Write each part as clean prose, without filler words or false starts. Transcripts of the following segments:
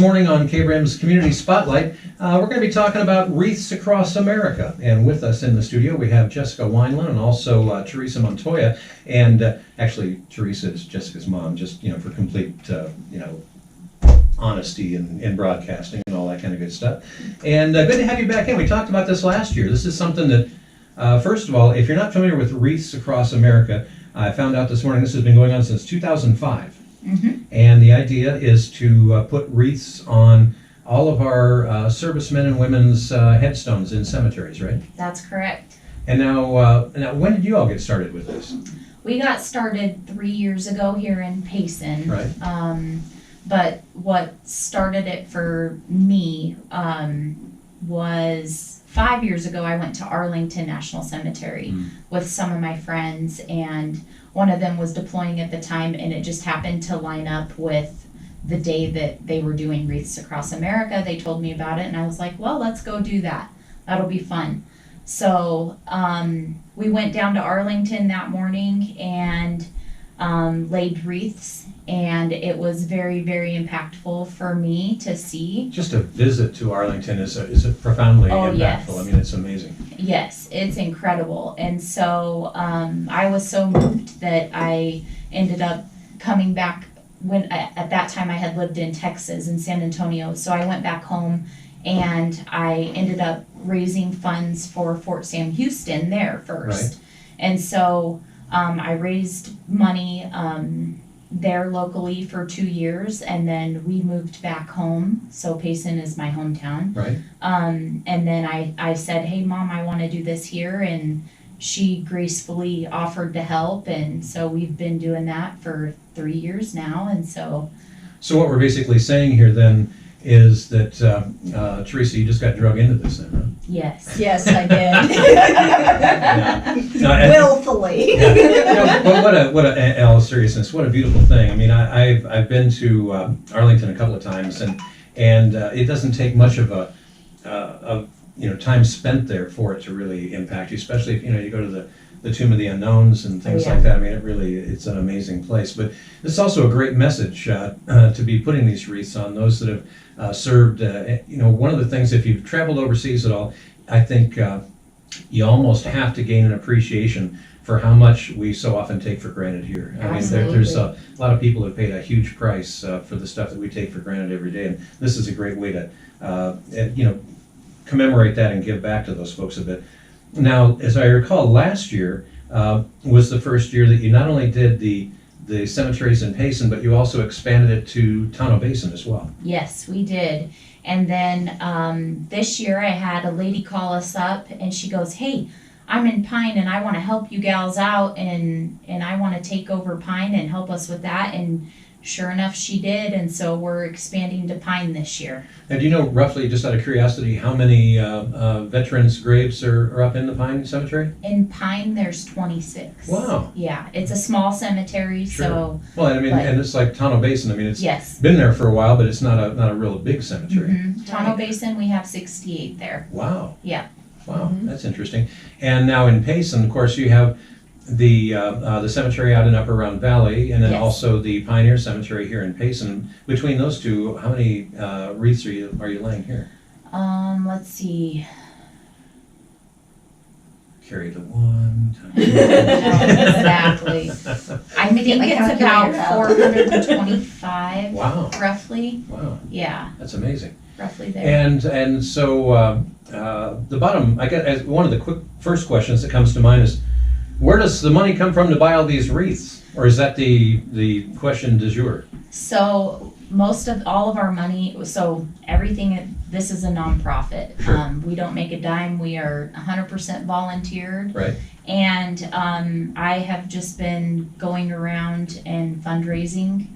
morning on KRIM's Community Spotlight, we're going to be talking about wreaths across America. And with us in the studio, we have Jessica Wineland and also Teresa Montoya. And actually, Teresa is Jessica's mom, just for complete honesty in broadcasting and all that kind of good stuff. And good to have you back in. We talked about this last year. This is something that, first of all, if you're not familiar with wreaths across America, I found out this morning this has been going on since 2005. Mm-hmm. And the idea is to put wreaths on all of our servicemen and women's headstones in cemeteries, right? That's correct. And now when did you all get started with this? We got started 3 years ago here in Payson. Right. But what started it for me was 5 years ago. I went to Arlington National Cemetery with some of my friends, and one of them was deploying at the time, and it just happened to line up with the day that they were doing Wreaths Across America. They told me about it, and I was like, well, let's go do that. That'll be fun. So we went down to Arlington that morning and laid wreaths, and it was very, very impactful for me to see. Just a visit to Arlington is profoundly impactful. Yes. I mean, it's amazing. Yes, it's incredible. And so I was so moved that I ended up coming back. When at that time I had lived in Texas, in San Antonio, so I went back home and I ended up raising funds for Fort Sam Houston there first. Right. And so I raised money there locally for 2 years, and then we moved back home. So Payson is my hometown. Right. And then I said, hey, Mom, I want to do this here. And she gracefully offered to help. And so we've been doing that for 3 years now. And so what we're basically saying here then is that, Teresa, you just got drug into this then, huh? yes. Yes, I did. No, Willfully. but what a all seriousness, what a beautiful thing. I mean, I've been to Arlington a couple of times, and it doesn't take much of time spent there for it to really impact you, especially if you go to the Tomb of the Unknowns and things like that. I mean, it's an amazing place. But it's also a great message to be putting these wreaths on those that have served. One of the things, if you've traveled overseas at all, I think you almost have to gain an appreciation for how much we so often take for granted here. I mean, there's a lot of people who paid a huge price for the stuff that we take for granted every day, and this is a great way to commemorate that and give back to those folks a bit. Now, as I recall, last year was the first year that you not only did the cemeteries in Payson, but you also expanded it to Tonto Basin as well. Yes, we did. And then this year I had a lady call us up, and she goes, hey, I'm in Pine and I want to help you gals out, and I want to take over Pine and help us with that. And sure enough, she did, and so we're expanding to Pine this year. And do you know roughly, just out of curiosity, how many veterans' graves are up in the Pine Cemetery? In Pine, there's 26. Wow. Yeah, it's a small cemetery, Sure. so. Well, I mean, and it's like Tonto Basin. I mean, it's been there for a while, but it's not a real big cemetery. Mm-hmm. Tonto Basin, we have 68 there. Wow. Yeah. Wow, that's interesting. And now in Payson, of course, you have the cemetery out in Upper Round Valley, and then also the Pioneer Cemetery here in Payson. Between those two, how many wreaths are you laying here? Let's see. Carry the one. Exactly. I think it's about 425. Wow. Roughly. Wow. Yeah. That's amazing. Roughly there. And so the bottom, I guess, as one of the quick first questions that comes to mind is, where does the money come from to buy all these wreaths? Or is that the question du jour? So all of our money, so everything, this is a nonprofit. Sure. We don't make a dime. We are 100% volunteered. Right. And I have just been going around and fundraising.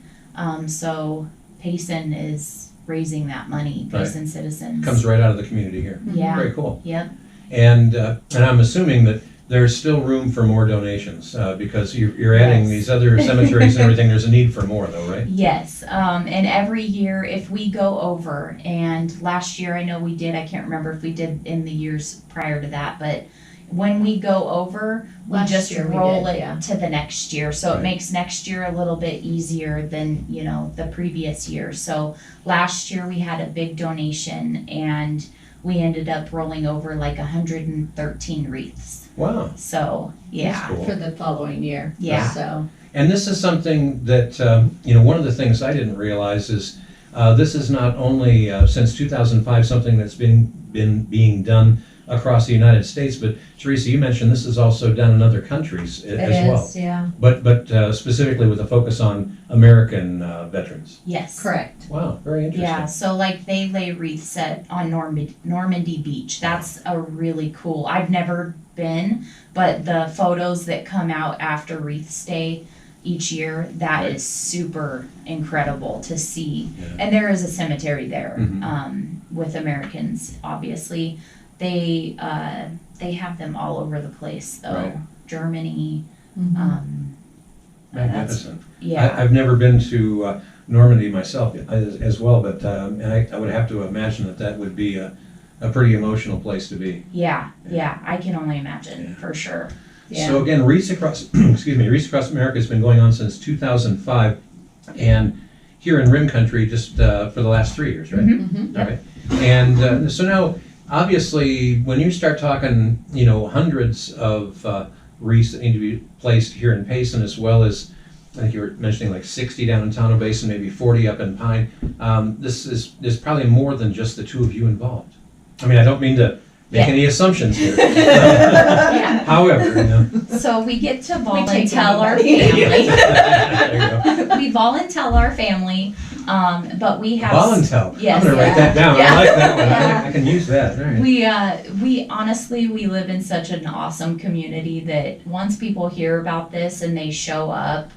So Payson is raising that money, Payson citizens. Comes right out of the community here. Yeah. Very cool. Yep. And I'm assuming that there's still room for more donations because you're adding these other cemeteries and everything. There's a need for more, though, right? Yes, and every year if we go over, and last year I know we did, I can't remember if we did in the years prior to that, but When we go over, we Last just year we roll did, it yeah. to the next year. So Right. it makes next year a little bit easier than, the previous year. So last year we had a big donation and we ended up rolling over like 113 wreaths. Wow. So, yeah. Cool. For the following year. Yeah. So, And this is something that, one of the things I didn't realize is this is not only since 2005 something that's been being done across the United States, but Teresa, you mentioned this is also done in other countries as well. yeah. But specifically with a focus on American veterans. Yes. Correct. Wow, very interesting. Yeah, so like they lay wreaths on Normandy Beach. That's a really cool. I've never been, but the photos that come out after Wreaths Day each year, that Right. is super incredible to see. Yeah. And there is a cemetery there Mhm. with Americans. Obviously, they have them all over the place though. Right. Germany. Mhm. That's, Magnificent. yeah. I've never been to Normandy myself as well, but and I would have to imagine that would be a pretty emotional place to be. Yeah, I can only imagine Yeah. for sure. Yeah. So again, Wreaths Across, Wreaths Across America has been going on since 2005, and here in Rim Country just for the last 3 years, right? Mhm. All right. And so now, obviously, when you start talking, hundreds of wreaths that need to be placed here in Payson, as well as, I think you were mentioning like 60 down in Tonto Basin, maybe 40 up in Pine. There's probably more than just the two of you involved. I mean, I don't mean to make Yeah. any assumptions here. Yeah. However, So we get to take volunteer our anybody. family. there you go. We volunteer our family, but we have Voluntel. Yes. I'm gonna write that down. Yeah. I like that one. Yeah. I can use that. All right. we honestly we live in such an awesome community that once people hear about this and they show up,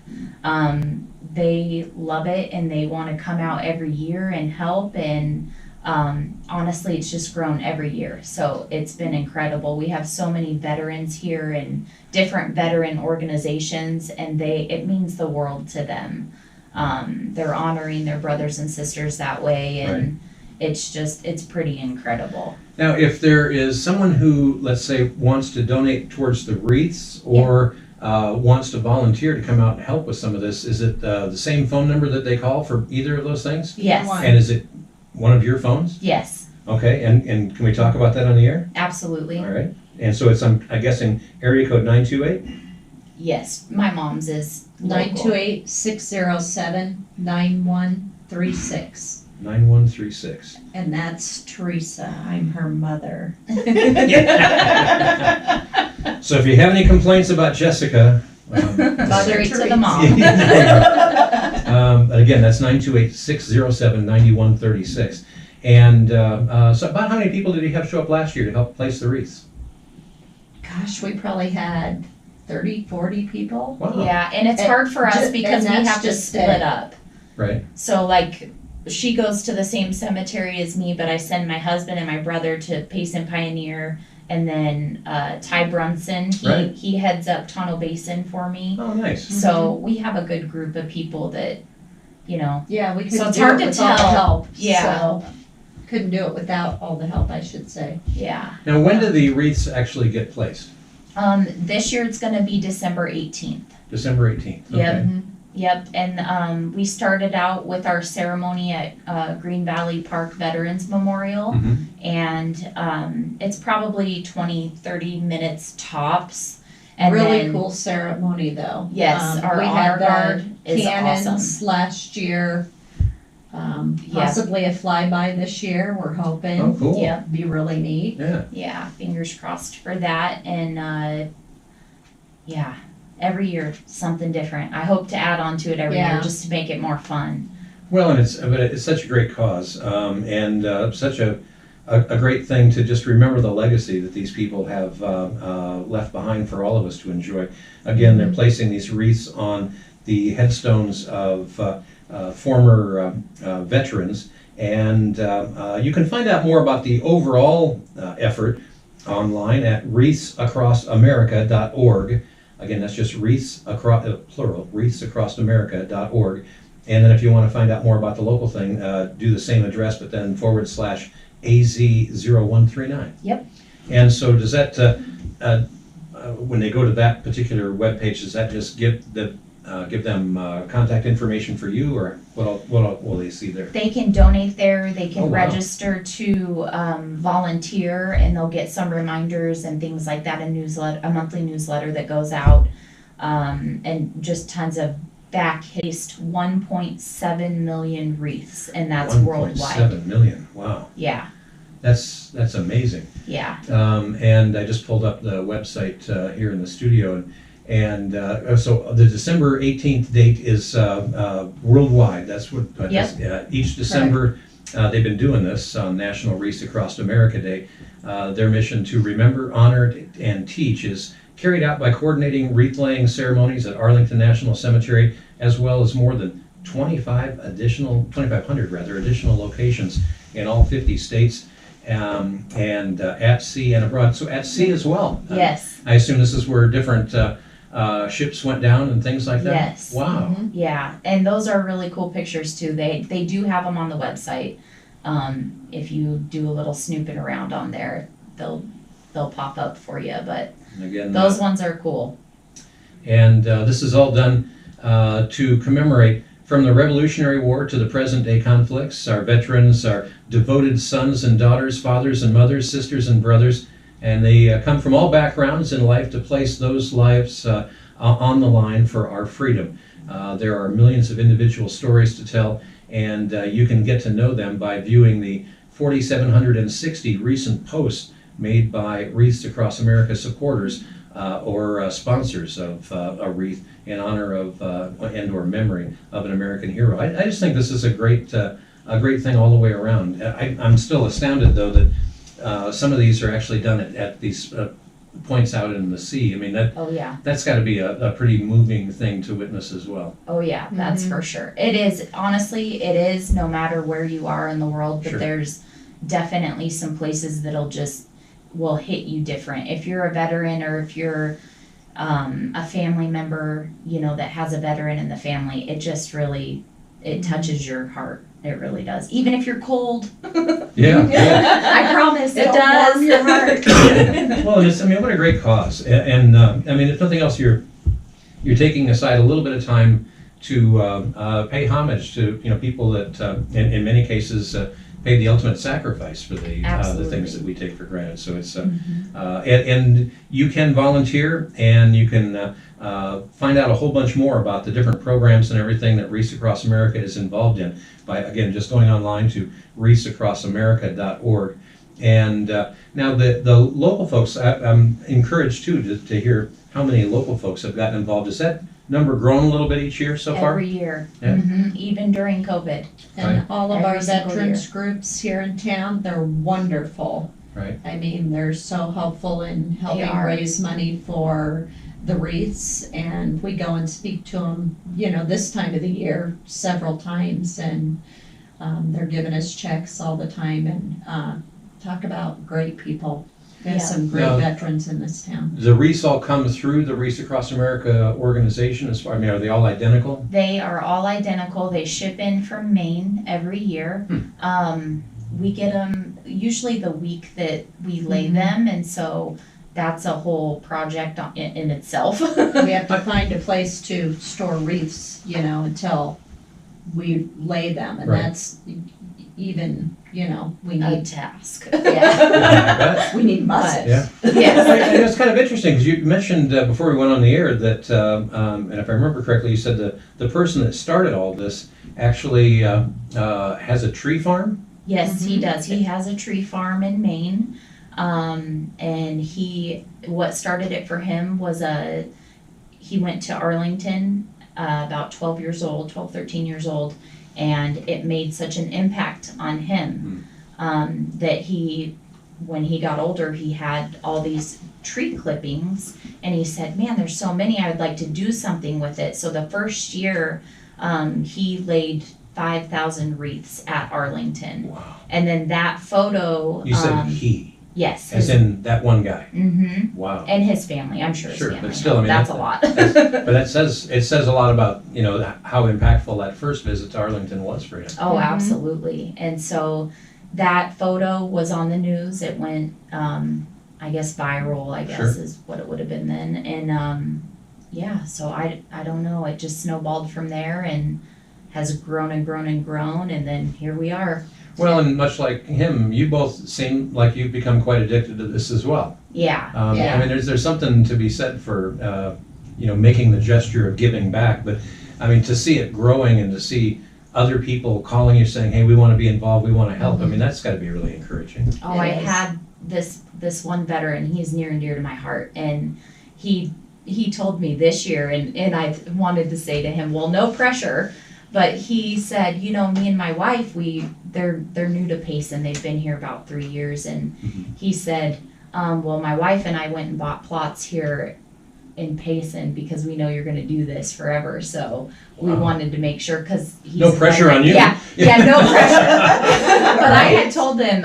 they love it and they want to come out every year and help, and honestly it's just grown every year, so it's been incredible. We have so many veterans here and different veteran organizations, and it means the world to them. They're honoring their brothers and sisters that way, and it's pretty incredible. Now, if there is someone who, let's say, wants to donate towards the wreaths or wants to volunteer to come out and help with some of this, is it the same phone number that they call for either of those things? Yes. And is it one of your phones? Yes, Okay, and can we talk about that on the air? absolutely. All right. And so it's, I'm guessing, area code 928? Yes, my mom's is local. 928-607-9136. 9136. And that's Teresa. I'm her mother. So if you have any complaints about Jessica, Straight to the mom. But again, that's 928-607-9136. And so about how many people did you have show up last year to help place the wreaths? Gosh, we probably had 30, 40 people. Wow. Yeah, and it's And hard for us ju- because and we that's have to just split it. up. Right. So like, she goes to the same cemetery as me, but I send my husband and my brother to Payson Pioneer, and then Ty Brunson, Right. he heads up Tonto Basin for me. Oh, nice. So we have a good group of people that, Yeah, we couldn't So it's do hard it to with all the tell. help. Yeah. So, couldn't do it without all the help, I should say. yeah. Now, when do the wreaths actually get placed? This year it's gonna be December 18th. December 18th. Yep. Okay. Mhm. Yep, and we started out with our ceremony at Green Valley Park Veterans Memorial, Mhm. and it's probably 20-30 minutes tops. And Really then, cool ceremony though. Yes, our we honor had the guard is cannons awesome. last year. Yeah. Possibly a flyby this year, we're hoping. Oh, cool. Yeah. Be really neat. Yeah. Yeah, fingers crossed for that, and yeah, every year something different. I hope to add on to it every year Yeah. just to make it more fun. Well, and it's such a great cause, and such a great thing to just remember the legacy that these people have left behind for all of us to enjoy. Again, they're placing these wreaths on the headstones of former veterans, and you can find out more about the overall effort online at wreathsacrossamerica.org. Again, that's just wreaths across, plural, wreathsacrossamerica.org. And then if you want to find out more about the local thing, do the same address, but then /AZ0139. Yep. And so does that, when they go to that particular webpage, does that just give them contact information for you, or what will they see there? They can donate there, they can Oh, wow. register to volunteer, and they'll get some reminders and things like that, a monthly newsletter that goes out, and just tons of back-cased 1.7 million wreaths, and that's worldwide. 1.7 million, wow. Yeah, That's amazing. yeah. And I just pulled up the website here in the studio, and so the December 18th date is worldwide. That's what each December they've been doing this on National Wreaths Across America Day. Their mission to remember, honor, and teach is carried out by coordinating wreath-laying ceremonies at Arlington National Cemetery, as well as more than 2,500 additional locations in all 50 states, and at sea and abroad. So at sea as well. Yes. I assume this is where different ships went down and things like that? Yes. Wow. Yeah, and those are really cool pictures too. They do have them on the website. If you do a little snooping around on there, they'll pop up for you. But Again, those ones are cool. And this is all done to commemorate from the Revolutionary War to the present day conflicts. Our veterans are devoted sons and daughters, fathers and mothers, sisters and brothers, and they come from all backgrounds in life to place those lives on the line for our freedom. There are millions of individual stories to tell, and you can get to know them by viewing the 4,760 recent posts made by Wreaths Across America supporters or sponsors of a wreath in honor of and or memory of an American hero. I just think this is a great thing all the way around. I'm still astounded though that some of these are actually done at these points out in the sea. I mean Oh yeah. that's got to be a pretty moving thing to witness as well. Oh yeah, that's for sure. It is, honestly, it is, no matter where you are in the world, but Sure. there's definitely some places that'll will hit you different. If you're a veteran, or if you're a family member, that has a veteran in the family, it just really, it touches your heart. It really does. Even if you're cold. Yeah. I promise it It'll does. warm your heart. Well, what a great cause. And if nothing else, you're taking aside a little bit of time to pay homage to people that in many cases pay the ultimate sacrifice for the things that we take for granted. So it's and you can volunteer, and you can find out a whole bunch more about the different programs and everything that Wreaths Across America is involved in by, again, just going online to wreathsacrossamerica.org. And now the local folks, I'm encouraged too to hear how many local folks have gotten involved. Has that number grown a little bit each year so far? Every year. Yeah. Even during COVID. And all of Every our single veterans groups here in town, they're wonderful. Right. I mean, they're so helpful in helping are. raise money for the wreaths, and we go and speak to them, this time of the year several times, and they're giving us checks all the time, and talk about great people. There's some great Now, veterans in this town. The wreaths all come through the Wreaths Across America organization as far, are they all identical? They are all identical. They ship in from Maine every year. We get them usually the week that we lay them, and so that's a whole project in itself. We have to find a place to store wreaths, until we lay them, and Right. that's even, we A need, task. Yeah. we need mud. Yeah. Yes. And it's kind of interesting because you mentioned before we went on the air that, and if I remember correctly, you said the person that started all this actually has a tree farm. Yes, he does. He has a tree farm in Maine. And what started it for him was he went to Arlington about 12, 13 years old, and it made such an impact on him that when he got older, he had all these tree clippings, and he said, man, there's so many, I would like to do something with it. So the first year, he laid 5,000 wreaths at Arlington. Wow. And then that photo. You said he, Yes. as in that one guy. Mm-hmm. Wow. And his family, I'm sure his Sure, family. but still, I mean, that's a lot. But it says a lot about how impactful that first visit to Arlington was for him. Oh, absolutely. And so that photo was on the news. It went I guess viral, I guess Sure. is what it would have been then. And yeah, so I don't know. It just snowballed from there and has grown and grown and grown, and then here we are. Well, and much like him, you both seem like you've become quite addicted to this as well. Yeah. Yeah. I mean, there's something to be said for making the gesture of giving back, but I mean, to see it growing and to see other people calling you saying, "Hey, we want to be involved, we want to help." I mean, that's got to be really encouraging. Oh, It I is. had this one veteran. He's near and dear to my heart, and he told me this year, and I wanted to say to him, well, no pressure, but he said, me and my wife, they're new to Payson. They've been here about 3 years, and he said, well, my wife and I went and bought plots here in Payson because we know you're going to do this forever. So we Wow. wanted to make sure, because he's No pressure on you. Yeah, no pressure. But I had told him,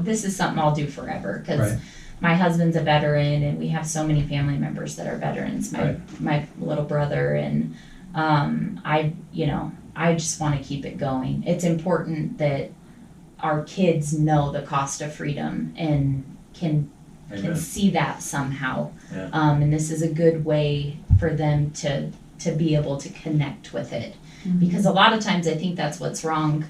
this is something I'll do forever, because Right. my husband's a veteran, and we have so many family members that are veterans. My little brother, and I just want to keep it going. It's important that our kids know the cost of freedom and can Amen. see that somehow. Yeah. And this is a good way for them to be able to connect with it. Because a lot of times I think that's what's wrong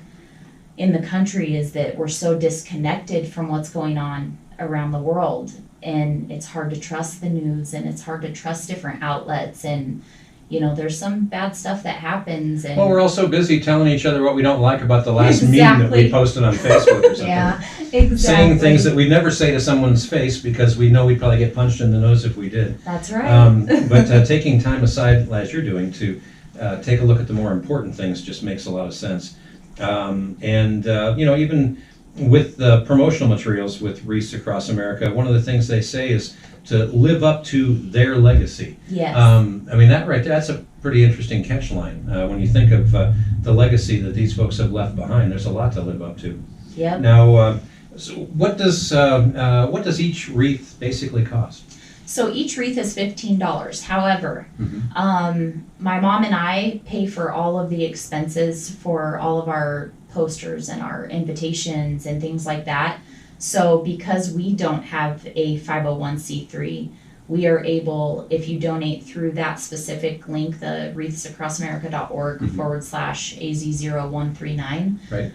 in the country, is that we're so disconnected from what's going on around the world, and it's hard to trust the news, and it's hard to trust different outlets, and there's some bad stuff that happens. And Well, we're all so busy telling each other what we don't like about the last meme that we Exactly. posted on Facebook or something. yeah, exactly. Saying things that we'd never say to someone's face because we know we'd probably get punched in the nose if we did. That's right. But taking time aside, as you're doing, to take a look at the more important things just makes a lot of sense. Even with the promotional materials with Wreaths Across America, one of the things they say is to live up to their legacy. Yes. I mean, that right there, that's a pretty interesting catchline. When you think of the legacy that these folks have left behind, there's a lot to live up to. Yep. Now, so what does each wreath basically cost? So each wreath is $15. However, Mhm. my mom and I pay for all of the expenses for all of our posters and our invitations and things like that. So because we don't have a 501c3, we are able, if you donate through that specific link, the wreathsacrossamerica.org Mhm. /AZ0139, Right.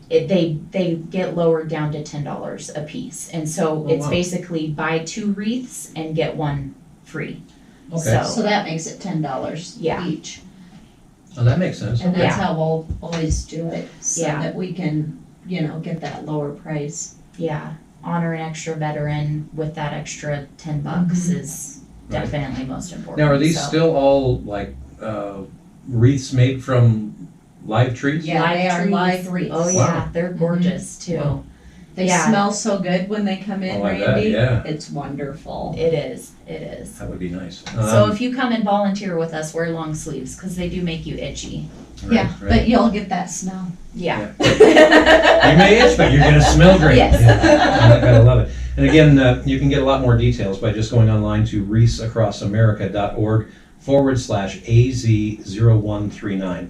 they get lowered down to $10 a piece. And so Oh, it's wow. basically buy 2 wreaths and get 1 free. Okay. So that makes it $10 Yeah. each. Oh, that makes sense. And Okay. that's how we'll always do it, so Yeah. that we can, get that lower price. Yeah, honor an extra veteran with that extra $10 is Right. definitely most important. Now, are these So, still all like wreaths made from live trees? Yeah, they are trees. live wreaths. Oh yeah, Wow. they're gorgeous too. Wow. They Yeah. smell so good when they come in, Oh, I bet, Randy. yeah. It's wonderful. It is. That would be nice. So if you come and volunteer with us, wear long sleeves because they do make you itchy. Yeah, but you'll get that smell. Yeah. You may itch, but you're going to smell great. Yes. Yeah. I gotta love it. And again, you can get a lot more details by just going online to wreathsacrossamerica.org /AZ0139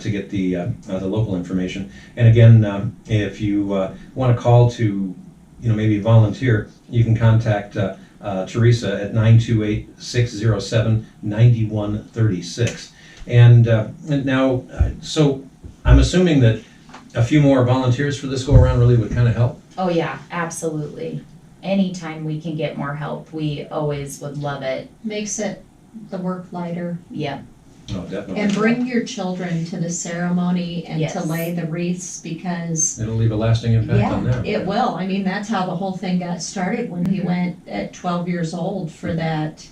to get the local information. And again, if you want to call to, maybe volunteer, you can contact Teresa at 928-607-9136. And now, so I'm assuming that a few more volunteers for this go around really would kind of help. Oh yeah, absolutely. Anytime we can get more help, we always would love it. Makes it the work lighter. Yeah. Oh, definitely. And bring your children to the ceremony and to Yes. lay the wreaths, because It'll leave a lasting impact on them. it will. I mean, that's how the whole thing got started when he went at 12 years old for that,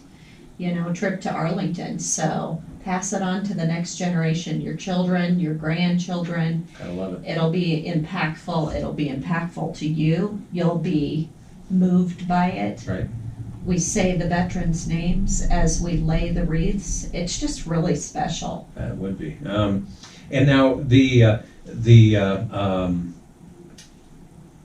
trip to Arlington. So pass it on to the next generation, your children, your grandchildren. Gotta love it. It'll be impactful. It'll be impactful to you. You'll be moved by it. Right. We say the veterans' names as we lay the wreaths. It's just really special. That would be. And now the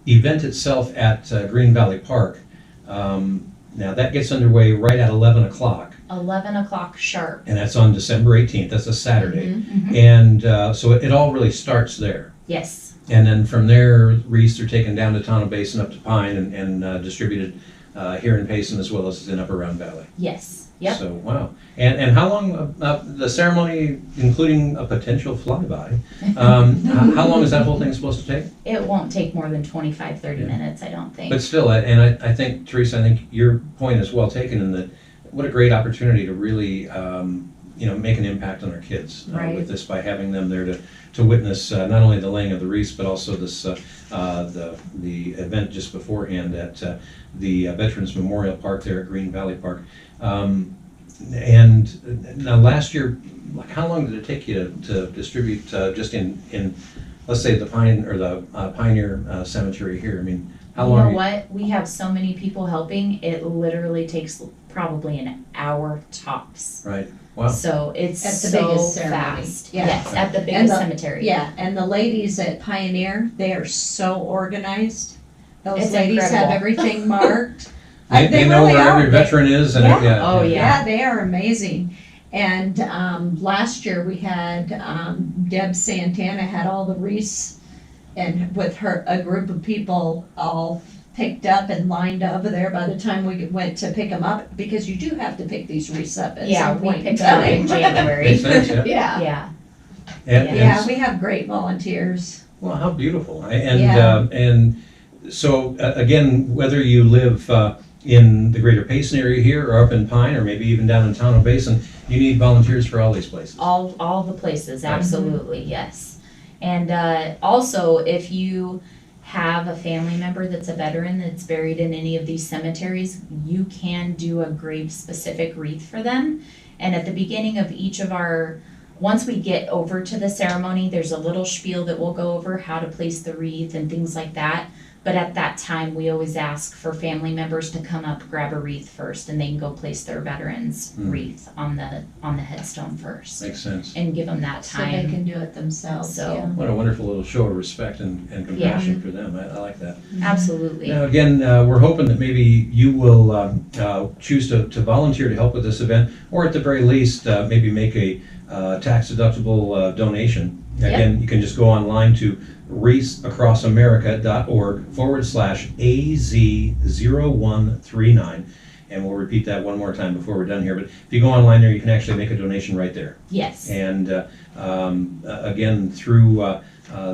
event itself at Green Valley Park, now that gets underway right at 11 o'clock, 11 o'clock sharp. and that's on December 18th. That's a Saturday. Mhm. And so it all really starts there. Yes. And then from there, wreaths are taken down to Tonto Basin up to Pine and distributed here in Payson as well as in Upper Round Valley. Yes. Yep. So, wow. And how long, the ceremony, including a potential flyby, how long is that whole thing supposed to take? It won't take more than 25, 30 minutes, I don't think. But still, I think, Teresa, I think your point is well taken in that what a great opportunity to really, make an impact on our kids Right. with this by having them there to witness not only the laying of the wreaths, but also this the event just beforehand at the Veterans Memorial Park there at Green Valley Park. And now last year, like how long did it take you to distribute just in let's say the Pine or the Pioneer Cemetery here? I mean, how long? You know what? We have so many people helping. It literally takes probably an hour tops. Right. Wow. So it's At the so biggest ceremony. fast. Yeah. Yes, at the And biggest the- cemetery. Yeah, and the ladies at Pioneer, they are so organized. Those It's ladies have incredible. everything marked. They know really where are. every veteran is, and Yeah. yeah. Oh, yeah. Yeah, they are amazing. And last year we had Deb Santana had all the wreaths, and with a group of people all picked up and lined up there by the time we went to pick them up, because you do have to pick these wreaths up at Yeah, some we point in picked them up in time. January. Makes sense, yeah. Yeah, Yeah. And yeah, we have great volunteers. well, how beautiful. Yeah. And so, again, whether you live in the greater Payson area here or up in Pine or maybe even down in Tonto Basin, you need volunteers for all these places. All the places, Right. absolutely, yes. And also, if you have a family member that's a veteran that's buried in any of these cemeteries, you can do a grave-specific wreath for them. And at the beginning of each of once we get over to the ceremony, there's a little spiel that we'll go over how to place the wreath and things like that. But at that time, we always ask for family members to come up, grab a wreath first, and they can go place their veteran's wreath on the headstone first, Makes sense. and give them that So they time. can do it themselves, So- yeah. What a wonderful little show of respect and compassion for them. I like that. Absolutely. Now, again, we're hoping that maybe you will choose to volunteer to help with this event, or at the very least, maybe make a tax-deductible donation. Yep. Again, you can just go online to wreathsacrossamerica.org/AZ0139. And we'll repeat that one more time before we're done here. But if you go online there, you can actually make a donation right there. Yes. And again, through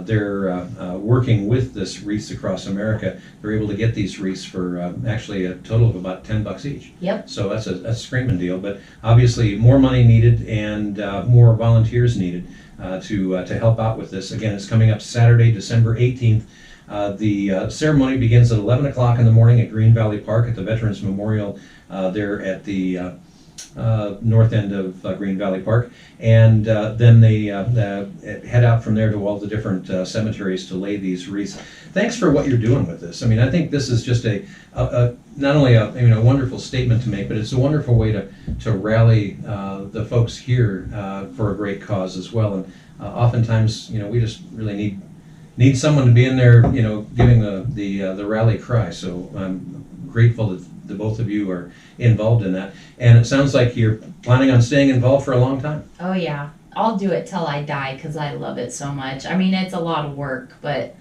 their working with this Wreaths Across America, they're able to get these wreaths for actually a total of about $10 each. Yep. So that's a screaming deal. But obviously, more money needed and more volunteers needed to help out with this. Again, it's coming up Saturday, December 18th. The ceremony begins at 11 o'clock in the morning at Green Valley Park at the Veterans Memorial there at the north end of Green Valley Park. And then they head out from there to all the different cemeteries to lay these wreaths. Thanks for what you're doing with this. I mean, I think this is just not only a wonderful statement to make, but it's a wonderful way to rally the folks here for a great cause as well. And oftentimes, we just really need someone to be in there, giving the rally cry. So I'm grateful that the both of you are involved in that. And it sounds like you're planning on staying involved for a long time. Oh yeah. I'll do it till I die because I love it so much. I mean, it's a lot of work, but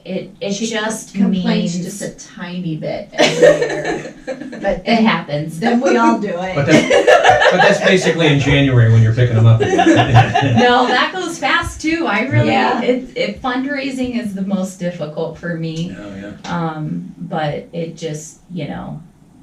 it She just complains means just a tiny bit every year. but it happens. Then we all do But it. that's basically in January when you're picking them up again. No, that goes fast too. I really Yeah. fundraising is the most difficult for me. Oh, yeah. But it just,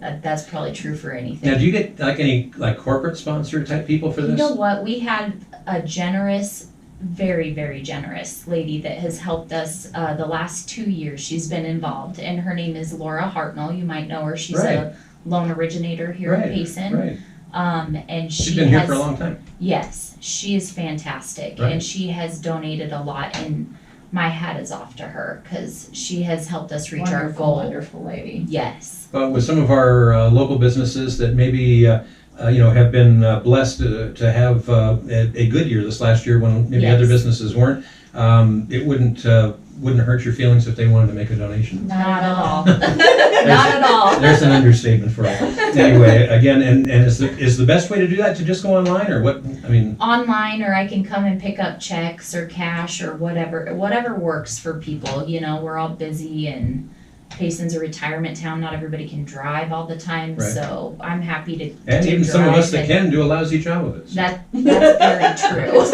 that's probably true for anything. Now, do you get any corporate sponsor type people for You this? know what? We had a generous, very, very generous lady that has helped us the last 2 years. She's been involved, and her name is Laura Hartnell. You might know her. She's Right. a loan originator here in Payson. Right. And She's she been here has, for a long time. yes, she is fantastic, Right. and she has donated a lot. And my hat is off to her because she has helped us reach our Wonderful, goal. wonderful lady. Yes. But with some of our local businesses that maybe have been blessed to have a good year this last year when maybe Yes. other businesses weren't, it wouldn't wouldn't hurt your feelings if they wanted to make a donation. Not at all. Not at all. There's an understatement for it. Anyway, again, and is the best way to do that to just go online, or what? I mean, Online, or I can come and pick up checks or cash or whatever works for people. You know, we're all busy, and Payson's a retirement town. Not everybody can drive all the time, Right. so I'm happy to. and to even some of us that drive, can do a lousy job of it. So. That's very true.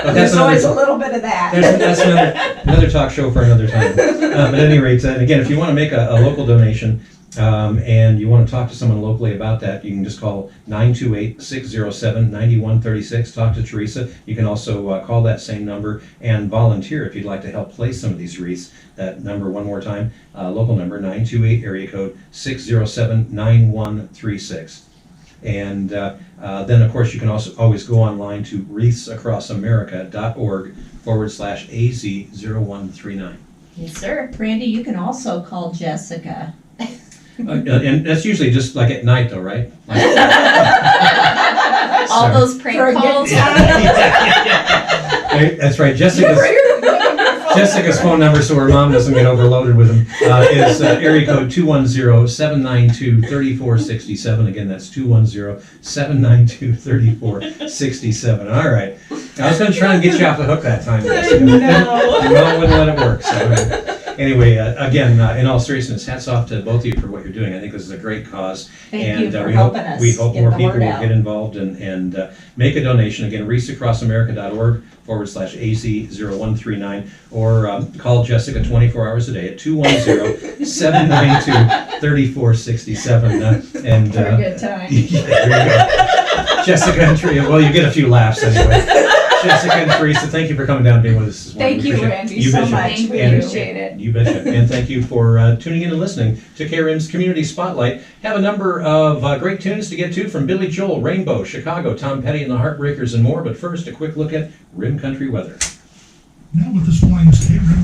But There's always a another, little bit of that. that's another talk show for another time. But at any rate, and again, if you want to make a local donation, and you want to talk to someone locally about that, you can just call 928-607-9136. Talk to Teresa. You can also call that same number and volunteer if you'd like to help place some of these wreaths. That number, one more time, local number, 928 area code 607-9136. And then, of course, you can also always go online to wreathsacrossamerica.org/AZ0139. Yes, sir. Randy, you can also call Jessica. And that's usually just like at night, though, right? All Sorry. those prank For a good calls. That's right. Jessica's phone number, so her mom doesn't get overloaded with them, is area code 210-792-3467. Again, that's 210-792-3467. All right. I was going to try and get you off the hook that time. Jessica. No. Your mom wouldn't let it work. So, anyway, again, in all seriousness, hats off to both of you for what you're doing. I think this is a great cause. Thank you for we hope, helping us we hope get more the people word will out. get involved and make a donation. Again, wreathsacrossamerica.org/AZ0139, or call Jessica 24 hours a day at 210-792-3467. And For a good time. yeah, there you go. Jessica and Teresa. Well, you get a few laughs anyway. Jessica and Teresa, thank you for coming down and being with us this morning. Thank We you, appreciate it. Randy, You so betcha. much. We And- appreciate it. You betcha. And thank you for tuning in and listening to KRIM's Community Spotlight. Have a number of great tunes to get to from Billy Joel, Rainbow, Chicago, Tom Petty and the Heartbreakers, and more. But first, a quick look at Rim Country weather. Now with this morning's KRIM